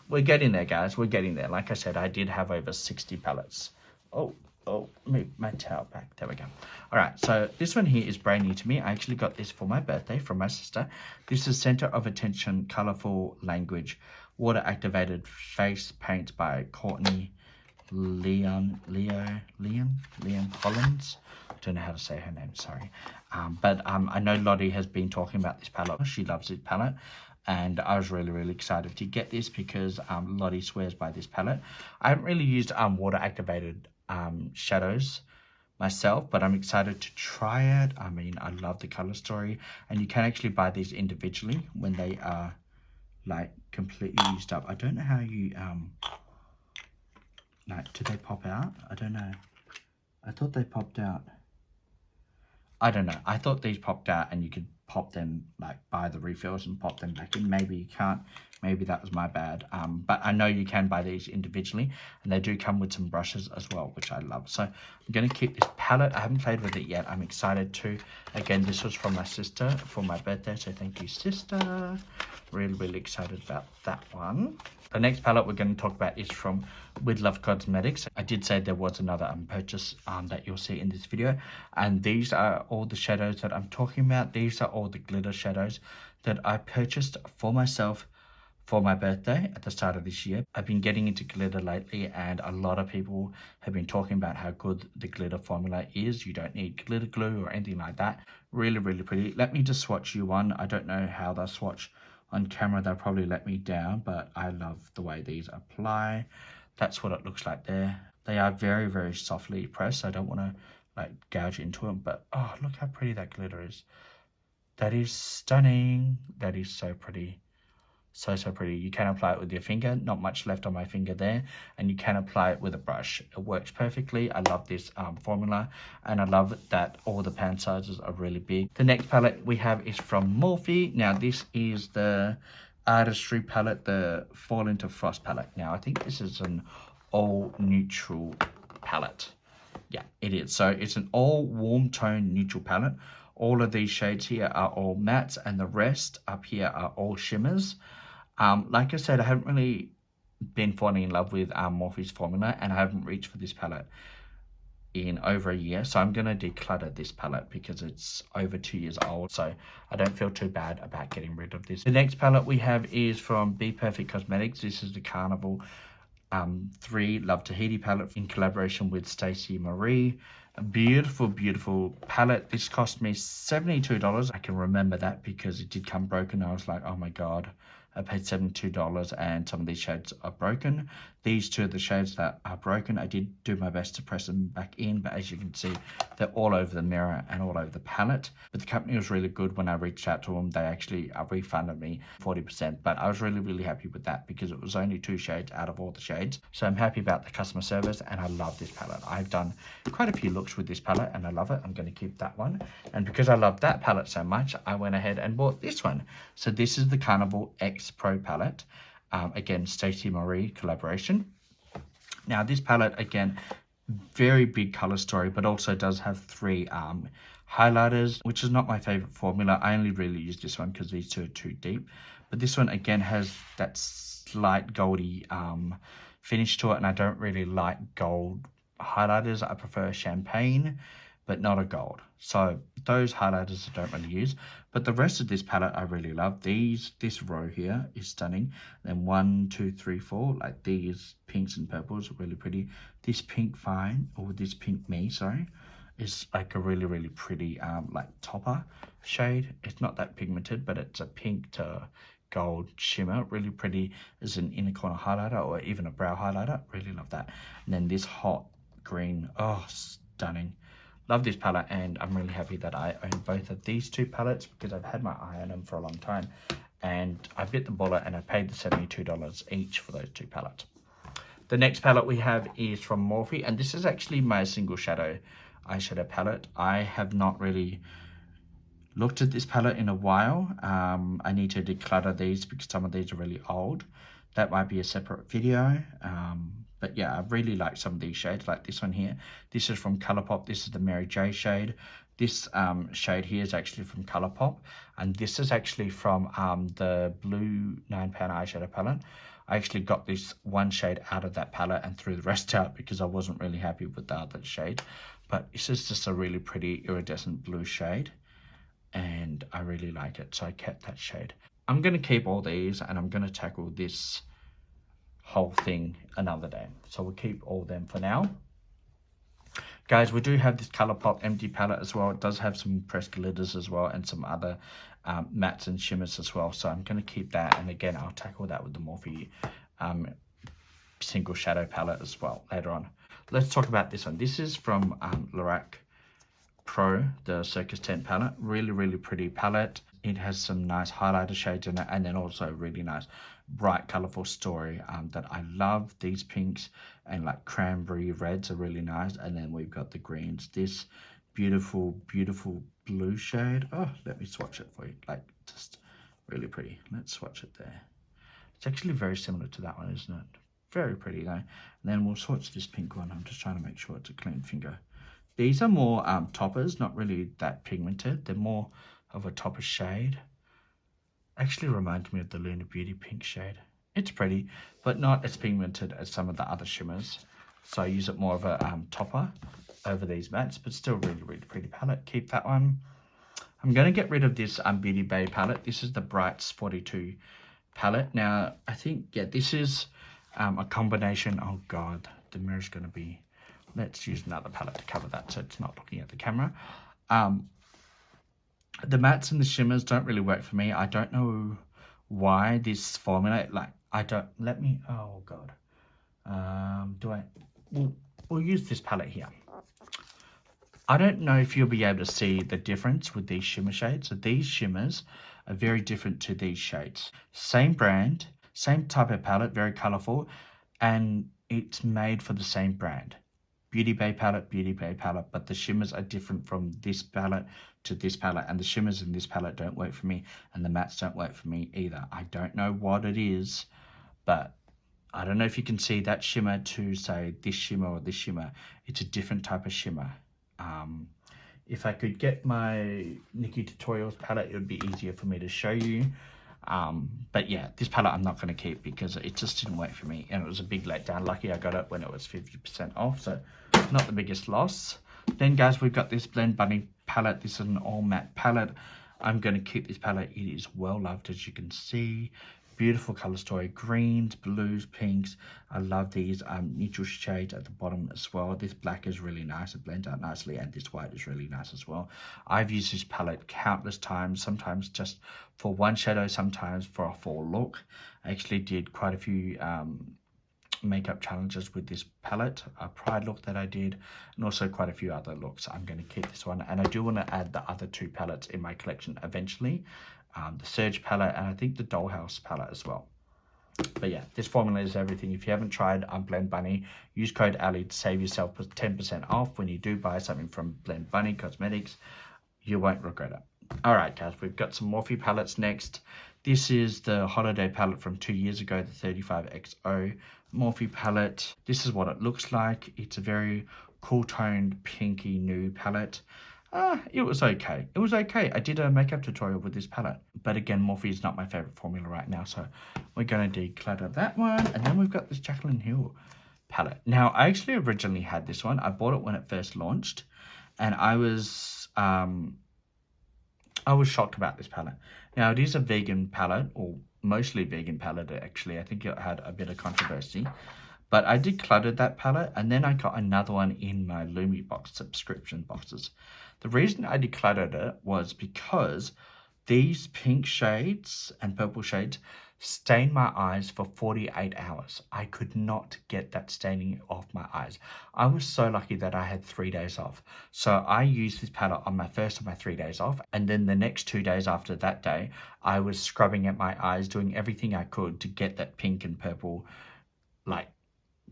Speaker 1: We're getting there, guys. We're getting there. Like I said, I did have over 60 palettes. Oh, move my towel back. There we go. All right, so this one here is brand new to me. I actually got this for my birthday from my sister. This is Center of Attention Colorful Language Water Activated Face Paint by Courtney Leon Hollins. I don't know how to say her name, sorry. But I know Lottie has been talking about this palette. She loves this palette, and I was really excited to get this because Lottie swears by this palette. I haven't really used water activated shadows myself, but I'm excited to try it. I mean, I love the color story, and you can actually buy these individually when they are like completely used up. I don't know how you like, do they pop out? I don't know. I thought they popped out. I don't know. I thought these popped out and you could pop them, like buy the refills and pop them back in. Maybe you can't. Maybe that was my bad. But I know you can buy these individually, and they do come with some brushes as well, which I love. So I'm going to keep this palette. I haven't played with it yet. I'm excited to. Again, this was from my sister for my birthday, so thank you, sister. Really excited about that one. The next palette we're going to talk about is from With Love Cosmetics. I did say there was another purchase that you'll see in this video, and these are all the shadows that I'm talking about. These are all the glitter shadows that I purchased for myself for my birthday at the start of this year. I've been getting into glitter lately, and a lot of people have been talking about how good the glitter formula is. You don't need glitter glue or anything like that. Really pretty. Let me just swatch you one. I don't know how they'll swatch on camera. They'll probably let me down, but I love the way these apply. That's what it looks like there. They are very softly pressed, so I don't want to like gouge into them, but oh, look how pretty that glitter is. That is stunning. That is so pretty. So pretty. You can apply it with your finger. Not much left on my finger there. And you can apply it with a brush. It works perfectly. I love this formula. And I love that all the pan sizes are really big. The next palette we have is from Morphe. Now this is the Artistry palette, the Fall into Frost palette. Now I think this is an all neutral palette. Yeah, it is. So it's an all warm tone neutral palette. All of these shades here are all mattes, and the rest up here are all shimmers. Like I said, I haven't really been falling in love with Morphe's formula, and I haven't reached for this palette in over a year. So I'm going to declutter this palette because it's over 2 years old. So I don't feel too bad about getting rid of this. The next palette we have is from Be Perfect Cosmetics. This is the Carnival 3 Love Tahiti palette in collaboration with Stacey Marie. A beautiful palette. This cost me $72. I can remember that because it did come broken. I was like, oh my god, I paid $72 and some of these shades are broken. These two are the shades that are broken. I did do my best to press them back in, but as you can see, they're all over the mirror and all over the palette. But the company was really good. When I reached out to them, they actually refunded me 40%. But I was really happy with that because it was only 2 shades out of all the shades. So I'm happy about the customer service, and I love this palette. I've done quite a few looks with this palette and I love it. I'm going to keep that one. And because I love that palette so much, I went ahead and bought this one. So this is the Carnival X Pro Palette. Again, Stacey Marie collaboration. Now this palette, again, very big color story, but also does have 3 highlighters, which is not my favorite formula. I only really use this one because these two are too deep. But this one again has that slight goldy finish to it, and I don't really like gold highlighters. I prefer champagne, but not a gold. So those highlighters I don't really use. But the rest of this palette I really love. This row here is stunning. Then 1, 2, 3, 4, like these pinks and purples are really pretty. This pink fine, or this pink me, sorry, is like a really pretty like topper shade. It's not that pigmented, but it's a pink to gold shimmer. Really pretty as an inner corner highlighter or even a brow highlighter. Really love that. And then this hot green, oh, stunning. Love this palette, and I'm really happy that I own both of these 2 palettes because I've had my eye on them for a long time, and I bit the bullet and I paid the $72 each for those 2 palettes. The next palette we have is from Morphe, and this is actually my single shadow eyeshadow palette. I have not really looked at this palette in a while. I need to declutter these because some of these are really old. That might be a separate video. But yeah, I really like some of these shades, like this one here. This is from Colourpop. This is the Mary J shade. This shade here is actually from Colourpop. And this is actually from the blue 9-pound eyeshadow palette. I actually got this one shade out of that palette and threw the rest out because I wasn't really happy with the other shade. But this is just a really pretty iridescent blue shade, and I really like it, so I kept that shade. I'm going to keep all these, and I'm going to tackle this whole thing another day. So we'll keep all of them for now. Guys, we do have this Colourpop empty palette as well. It does have some pressed glitters as well and some other mattes and shimmers as well. So I'm going to keep that, and again, I'll tackle that with the Morphe single shadow palette as well later on. Let's talk about this one. This is from Lorella Pro, the Circus Tent palette. Really pretty palette. It has some nice highlighter shades in it, and then also really nice bright colorful story that I love. These pinks and like cranberry reds are really nice, and then we've got the greens. This beautiful blue shade, oh, let me swatch it for you, like just really pretty. Let's swatch it there. It's actually very similar to that one, isn't it? Very pretty though. And then we'll swatch this pink one. I'm just trying to make sure it's a clean finger. These are more toppers, not really that pigmented. They're more of a topper shade. Actually reminds me of the Lunar Beauty pink shade. It's pretty, but not as pigmented as some of the other shimmers. So I use it more of a topper over these mattes, but still really, really pretty palette. Keep that one. I'm going to get rid of this Beautybay palette. This is the Brights 42 palette. Now, I think, yeah, this is a combination. Oh, God, the mirror's going to be... Let's use another palette to cover that so it's not looking at the camera. The mattes and the shimmers don't really work for me. I don't know why this formula, like, I don't... Let me... Oh, God. We'll use this palette here. I don't know if you'll be able to see the difference with these shimmer shades. So these shimmers are very different to these shades. Same brand, same type of palette, very colourful, and it's made for the same brand. Beautybay palette, but the shimmers are different from this palette to this palette, and the shimmers in this palette don't work for me, and the mattes don't work for me either. I don't know what it is, but I don't know if you can see that shimmer to, say, this shimmer or this shimmer. It's a different type of shimmer. If I could get my Nikkietutorials palette, it would be easier for me to show you. But yeah, this palette I'm not going to keep because it just didn't work for me, and it was a big letdown. Lucky I got it when it was 50% off, so not the biggest loss. Then guys, we've got this Blend Bunny palette. This is an all matte palette. I'm going to keep this palette. It is well loved, as you can see. Beautiful color story, greens, blues, pinks. I love these neutral shades at the bottom as well. This black is really nice, it blends out nicely, and this white is really nice as well. I've used this palette countless times, sometimes just for one shadow, sometimes for a full look. I actually did quite a few makeup challenges with this palette, a Pride look that I did, and also quite a few other looks. I'm going to keep this one, and I do want to add the other two palettes in my collection eventually. The Surge palette, and I think the Dollhouse palette as well. But yeah, this formula is everything. If you haven't tried Blend Bunny, use code Ali to save yourself 10% off when you do buy something from Blend Bunny Cosmetics. You won't regret it. Alright guys, we've got some Morphe palettes next. This is the holiday palette from 2 years ago, the 35XO Morphe palette. This is what it looks like. It's a very cool toned pinky nude palette. It was okay. It was okay. I did a makeup tutorial with this palette. But again, Morphe is not my favorite formula right now. So we're going to declutter that one. And then we've got this Jaclyn Hill palette. Now, I actually originally had this one. I bought it when it first launched. And I was shocked about this palette. Now, it is a vegan palette, or mostly vegan palette, actually. I think it had a bit of controversy. But I decluttered that palette, and then I got another one in my Lumi box subscription boxes. The reason I decluttered it was because these pink shades and purple shades stained my eyes for 48 hours. I could not get that staining off my eyes. I was so lucky that I had 3 days off. So I used this palette on my first of my 3 days off. And then the next 2 days after that day, I was scrubbing at my eyes, doing everything I could to get that pink and purple, like,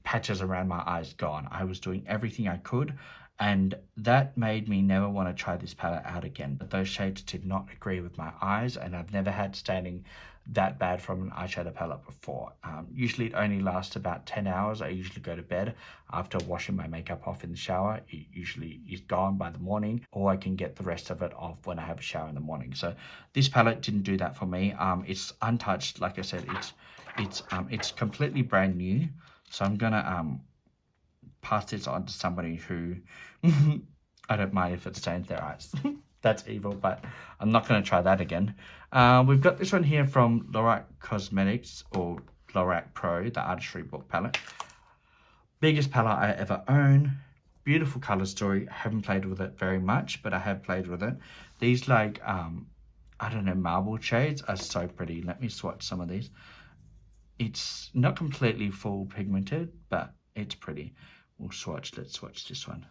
Speaker 1: patches around my eyes gone. I was doing everything I could, and that made me never want to try this palette out again. But those shades did not agree with my eyes, and I've never had staining that bad from an eyeshadow palette before. Usually it only lasts about 10 hours. I usually go to bed after washing my makeup off in the shower. It usually is gone by the morning, or I can get the rest of it off when I have a shower in the morning. So this palette didn't do that for me. It's untouched. Like I said, it's completely brand new. So I'm gonna pass this on to somebody who I don't mind if it stains their eyes. That's evil, but I'm not gonna try that again. We've got this one here from Lorella Cosmetics, or Lorella Pro, the Artistry Book palette. Biggest palette I ever own. Beautiful color story. I haven't played with it very much, but I have played with it. These, like, I don't know, marble shades are so pretty. Let me swatch some of these. It's not completely full pigmented, but it's pretty. Let's swatch this one.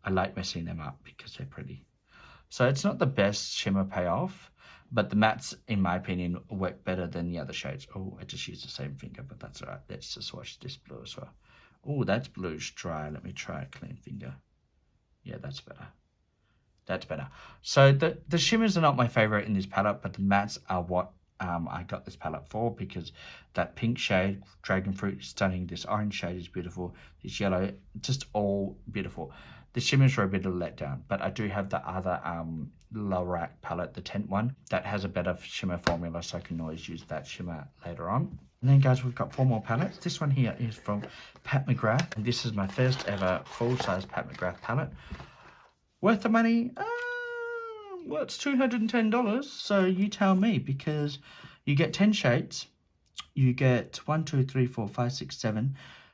Speaker 1: I like messing them up because they're pretty. So it's not the best shimmer payoff, but the mattes, in my opinion, work better than the other shades. Oh, I just used the same finger, but that's all right. Let's just swatch this blue as well. Oh, that's bluish dry. Let me try a clean finger. Yeah, that's better. That's better. So the shimmers are not my favorite in this palette, but the mattes are what I got this palette for, because that pink shade, Dragon Fruit, is stunning. This orange shade is beautiful. This yellow, just all beautiful. The shimmers were a bit of a letdown, but I do have the other Lorella Palette, the tint one, that has a better shimmer formula, so I can always use that shimmer later on. And then guys, we've got 4 more palettes. This one here is from Pat McGrath, and this is my first ever full-size Pat McGrath palette. Worth the money? Well, it's $210, so you tell me, because you get 10 shades, you get 1, 2, 3, 4, 5, 6,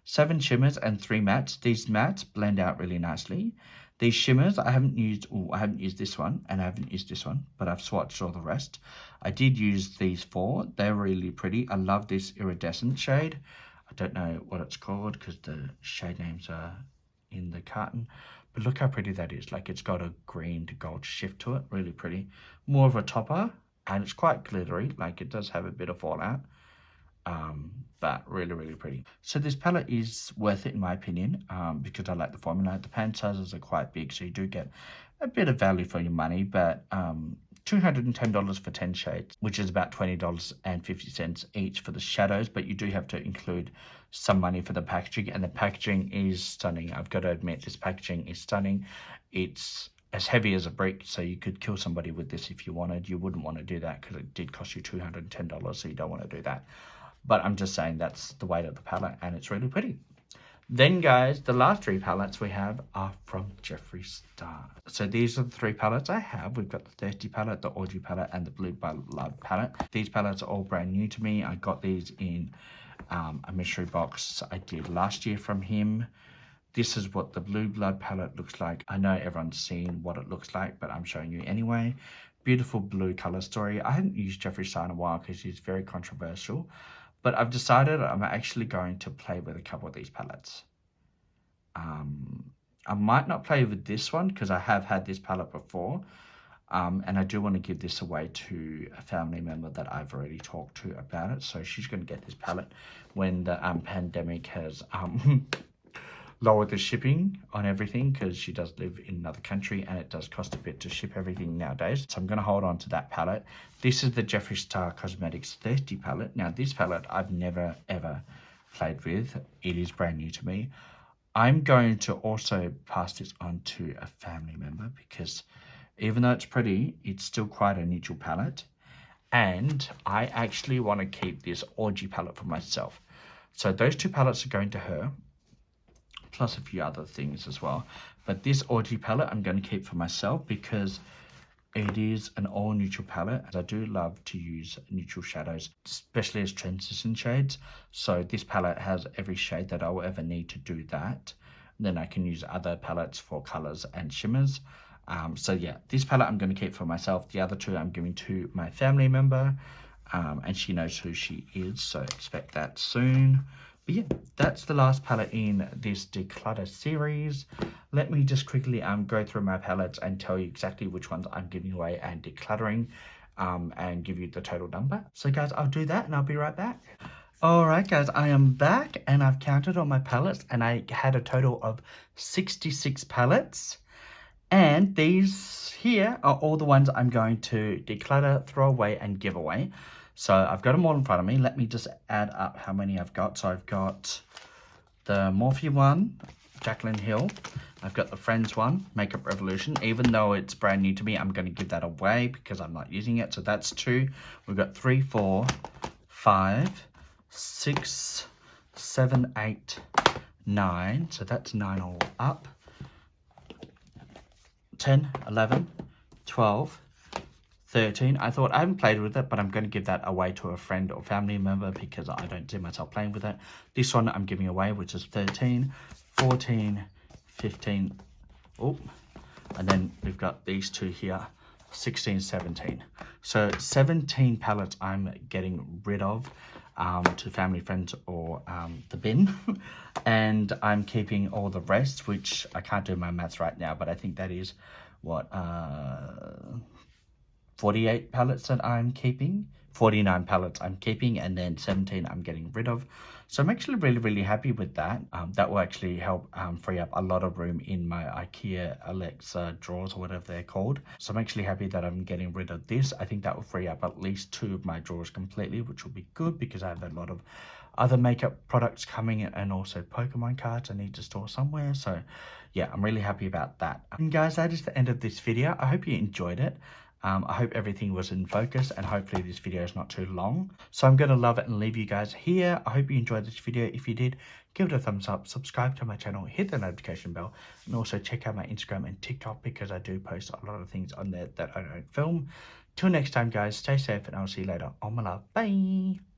Speaker 1: 7 shimmers and 3 mattes. These mattes blend out really nicely. These shimmers, I haven't used this one, and I haven't used this one, but I've swatched all the rest. I did use these 4. They're really pretty. I love this iridescent shade. I don't know what it's called because the shade names are in the carton, but look how pretty that is. Like, it's got a green to gold shift to it. Really pretty. More of a topper, and it's quite glittery. Like, it does have a bit of fallout. But really, really pretty. So this palette is worth it in my opinion, because I like the formula. The pan sizes are quite big, so you do get a bit of value for your money, but $210 for 10 shades, which is about $20.50 each for the shadows, but you do have to include some money for the packaging, and the packaging is stunning. I've got to admit, this packaging is stunning. It's as heavy as a brick, so you could kill somebody with this if you wanted. You wouldn't want to do that because it did cost you $210, so you don't want to do that. But I'm just saying that's the weight of the palette, and it's really pretty. Then, guys, the last 3 palettes we have are from Jeffree Star. So these are the 3 palettes I have. We've got the Thirsty palette, the Orgy palette, and the Blue Blood palette. These palettes are all brand new to me. I got these in a mystery box I did last year from him. This is what the Blue Blood palette looks like. I know everyone's seen what it looks like, but I'm showing you anyway. Beautiful blue color story. I haven't used Jeffree Star in a while because he's very controversial. But I've decided I'm actually going to play with a couple of these palettes. I might not play with this one because I have had this palette before. And I do want to give this away to a family member that I've already talked to about it. So she's going to get this palette when the pandemic has lowered the shipping on everything, because she does live in another country and it does cost a bit to ship everything nowadays. So I'm going to hold on to that palette. This is the Jeffree Star Cosmetics Thirsty palette. Now this palette I've never ever played with. It is brand new to me. I'm going to also pass this on to a family member, because even though it's pretty, it's still quite a neutral palette. And I actually want to keep this Orgy palette for myself. So those 2 palettes are going to her, plus a few other things as well. But this Orgy palette I'm going to keep for myself because it is an all neutral palette, and I do love to use neutral shadows, especially as transition shades. So this palette has every shade that I will ever need to do that. Then I can use other palettes for colors and shimmers. So yeah, this palette I'm going to keep for myself. The other 2 I'm giving to my family member, and she knows who she is, so expect that soon. But yeah, that's the last palette in this declutter series. Let me just quickly go through my palettes and tell you exactly which ones I'm giving away and decluttering, and give you the total number. So guys, I'll do that and I'll be right back. Alright guys, I am back and I've counted all my palettes, and I had a total of 66 palettes. And these here are all the ones I'm going to declutter, throw away, and give away. So I've got them all in front of me. Let me just add up how many I've got. So I've got the Morphe one, Jaclyn Hill. I've got the Friends one, Makeup Revolution. Even though it's brand new to me, I'm going to give that away because I'm not using it. So that's 2. We've got 3, 4, 5, 6, 7, 8, 9. So that's 9 all up. 10, 11, 12, 13. I thought I haven't played with it, but I'm going to give that away to a friend or family member because I don't see myself playing with it. This one I'm giving away, which is 13, 14, 15. Oh, and then we've got these 2 here, 16, 17. So 17 palettes I'm getting rid of to family, friends, or the bin. And I'm keeping all the rest, which I can't do my maths right now, but I think that is what 48 palettes that I'm keeping, 49 palettes I'm keeping, and then 17 I'm getting rid of. So I'm actually really happy with that. That will actually help free up a lot of room in my IKEA Alexa drawers, or whatever they're called. So I'm actually happy that I'm getting rid of this. I think that will free up at least 2 of my drawers completely, which will be good because I have a lot of other makeup products coming and also Pokemon cards I need to store somewhere. So yeah, I'm really happy about that. And guys, that is the end of this video. I hope you enjoyed it. I hope everything was in focus, and hopefully this video is not too long. So I'm going to love it and leave you guys here. I hope you enjoyed this video. If you did, give it a thumbs up, subscribe to my channel, hit the notification bell, and also check out my Instagram and TikTok because I do post a lot of things on there that I don't film. Till next time, guys, stay safe, and I'll see you later. Oh my love, bye.